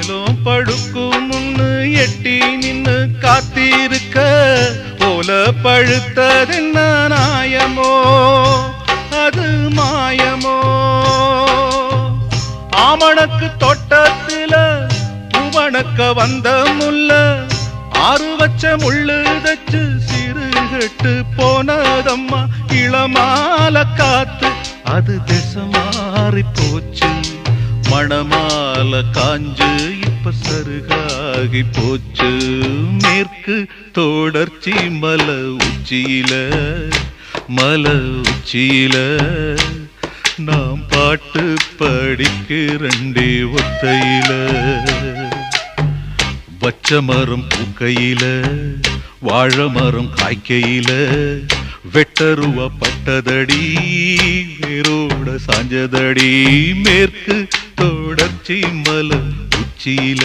ஏலும் பழுக்கும் முன்னு எட்டி நின்னு காத்திருக்க போல பழுத்ததென்ன நாயமோ அது மாயமோ ஆமணக்கு தோட்டத்தில பூவணக்க வந்த முல்ல ஆறு வச்ச முள்ளு தச்சு சிறுகட்டு போனதம்மா இளமால காத்து அது திசை மாறி போச்சு மணமால காஞ்சு இப்ப சருகாகி போச்சு மேற்கு தொடர்ச்சி மலை உச்சியில நாம் பாட்டு படிக்கிறண்டே ஒத்தையில பச்ச மரம் பூக்கையில வாழை மரம் காய்க்கையில வெட்டருவா பட்டதடி வேரோட சாஞ்சதடி மேற்கு தொடர்ச்சி மலை உச்சியில